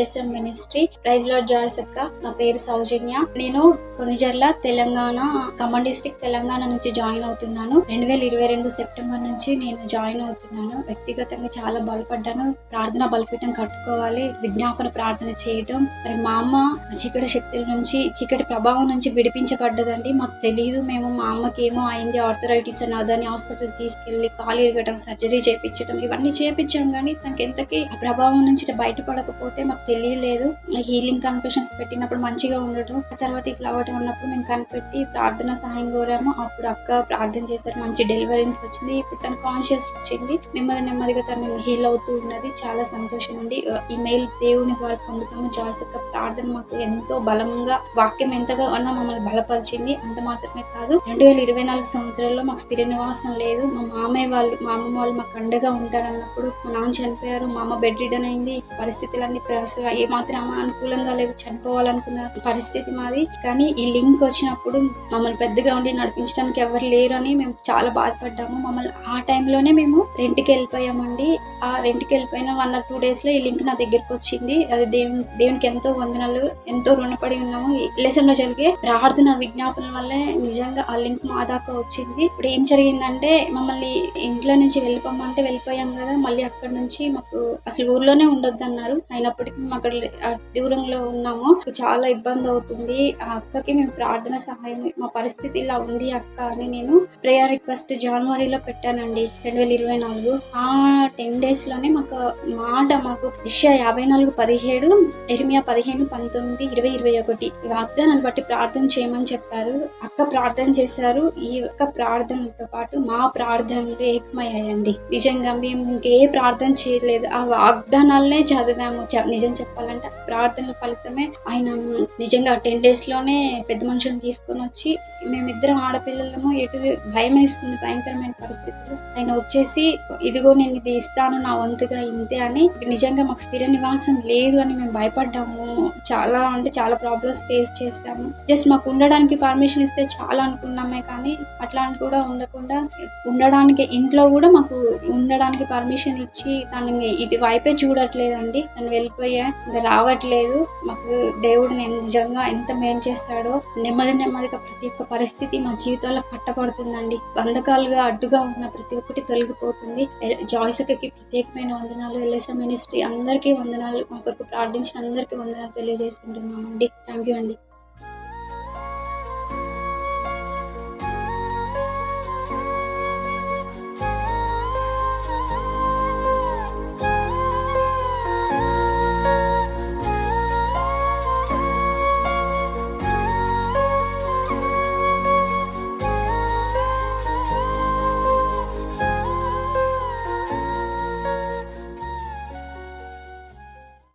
LSM ministry. Praise lord Joyce అక్క. నా పేరు సౌజన్య. నేను కొనిజర్ల తెలంగాణ, ఖమ్మం డిస్ట్రిక్ట్ తెలంగాణ నుంచి జాయిన్ అవుతున్నాను. 2022 సెప్టెంబర్ నుంచి నేను జాయిన్ అవుతున్నాను. వ్యక్తిగతంగా చాలా బలపడ్డాను. ప్రార్థన బలపీఠం కట్టుకోవాలి, విజ్ఞాపన ప్రార్థన చేయటం. మరి మా అమ్మ చీకటి శక్తుల నుంచి, చీకటి ప్రభావం నుంచి విడిపించబడ్డదండి. మాకు తెలియదు. మేము మా అమ్మకి ఏమో అయింది, ఆర్థరైటిస్ అని అదని హాస్పిటల్ తీసుకెళ్లి కాలు ఇరగటం, సర్జరీ చేయించడం, ఇవన్నీ చేయించాం. కానీ తనకి ఎంతకి ఆ ప్రభావం నుంచి బయటపడకపోతే మాకు తెలియలేదు. హీలింగ్ కన్ఫెషన్స్ పెట్టినప్పుడు మంచిగా ఉండటం, ఆ తర్వాత ఇట్లా అవ్వటం ఉన్నప్పుడు మేము కనిపెట్టి ప్రార్థన సహాయం కోరాము. అప్పుడు అక్క ప్రార్థన చేశారు, మంచి డెలివరెన్స్ వచ్చింది. ఇప్పుడు తన కాన్షియస్ వచ్చింది. నెమ్మదిగా తను హీల్ అవుతూ ఉన్నది. చాలా సంతోషం అండి. ఈ మెయిల్ దేవుని ద్వారా పొందుతాము. జాయ్స్ అక్క ప్రార్థన మాకు ఎంతో బలంగా, వాక్యం ఎంతగా అన్నా మమ్మల్ని బలపరిచింది. అంత మాత్రమే కాదు, 2024 సంవత్సరాల్లో మాకు స్థిర నివాసం లేదు. మా మామయ్య వాళ్ళు, మా అమ్మమ్మ వాళ్ళు మాకు అండగా ఉంటారన్నప్పుడు మా నాన్న చనిపోయారు. మా అమ్మ బెడ్ రిడన్ అయింది. పరిస్థితులన్నీ అసలు ఏమాత్రం అనుకూలంగా లేవు. చనిపోవాలనుకున్న పరిస్థితి మాది. కానీ ఈ లింక్ వచ్చినప్పుడు మమ్మల్ని పెద్దగా ఉండి నడిపించడానికి ఎవరు లేరు అని మేము చాలా బాధపడ్డాము. మమ్మల్ని ఆ టైంలోనే మేము రెంట్కి వెళ్ళిపోయామండి. ఆ రెంట్కి వెళ్ళిపోయిన 1 or 2 days లో ఈ లింక్ నా దగ్గరికి వచ్చింది. అది దేవునికి ఎంతో వందనాలు, ఎంతో రుణపడి ఉన్నాము. ఎల్ఎస్ఎంలో జరిగే ప్రార్థన విజ్ఞాపన వల్లే నిజంగా ఆ లింక్ మా దాకా వచ్చింది. ఇప్పుడు ఏం జరిగిందంటే, మమ్మల్ని ఇంట్లో నుంచి వెళ్ళిపోమంటే వెళ్ళిపోయాం కదా. మళ్ళీ అక్కడ నుంచి మాకు అసలు ఊర్లోనే ఉండొద్దు అన్నారు. అయినప్పటికీ మేము అక్కడ దూరంలో ఉన్నాము. చాలా ఇబ్బంది అవుతుంది. ఆ అక్కకి మేము ప్రార్థన సహాయం, మా పరిస్థితి ఇలా ఉంది అక్క అని నేను ప్రేయర్ రిక్వెస్ట్ జనవరిలో పెట్టానండి 2024. ఆ 10 days లోనే మాకు యెషయా 54:17, యెరెమీయా 15:19, 20, 21 వాగ్దానాన్ని బట్టి ప్రార్థన చేయమని చెప్పారు. అక్క ప్రార్థన చేశారు. ఈ యొక్క ప్రార్థనలతో పాటు మా ప్రార్థనలు ఏకమయ్యాయండి. నిజంగా మేము ఇంకే ప్రార్థన చేయలేదు. ఆ వాగ్దానాలనే చదివాము. నిజం చెప్పాలంటే ప్రార్థనల ఫలితమే ఆయన నిజంగా 10 days లోనే పెద్ద మనుషులను తీసుకొని వచ్చి, మేమిద్దరం ఆడపిల్లలము, ఎటు భయం వేస్తుంది, భయంకరమైన పరిస్థితులు. ఆయన వచ్చేసి, ఇదిగో నేను ఇది ఇస్తాను, నా వంతుగా ఇంతే అని. నిజంగా మాకు స్థిర నివాసం లేదు అని మేము భయపడ్డాము. చాలా ప్రాబ్లమ్స్ ఫేస్ చేశాము. జస్ట్ మాకు ఉండడానికి పర్మిషన్ ఇస్తే చాలా అనుకున్నామే. కానీ అట్లా కూడా ఉండకుండా, ఉండడానికి ఇంట్లో కూడా మాకు ఉండడానికి పర్మిషన్ ఇచ్చి తను ఇది వైపే చూడట్లేదండి. తను వెళ్ళిపోయా, ఇంకా రావట్లేదు. మాకు దేవుడు నిజంగా ఎంత మేలు చేస్తాడో. నెమ్మదిగా ప్రతి ఒక్క పరిస్థితి మా జీవితంలో కట్టబడుతుందండి. బంధకాలుగా అడ్డుగా ఉన్న ప్రతి ఒక్కటి తొలగిపోతుంది. జాయ్స్ అక్కకి ప్రత్యేకమైన వందనాలు. ఎల్ఎస్ఎం మినిస్ట్రీ అందరికీ వందనాలు. మా కొరకు ప్రార్థించిన అందరికీ వందనాలు తెలియజేసుకుంటున్నామండి. థ్యాంక్ యూ అండి.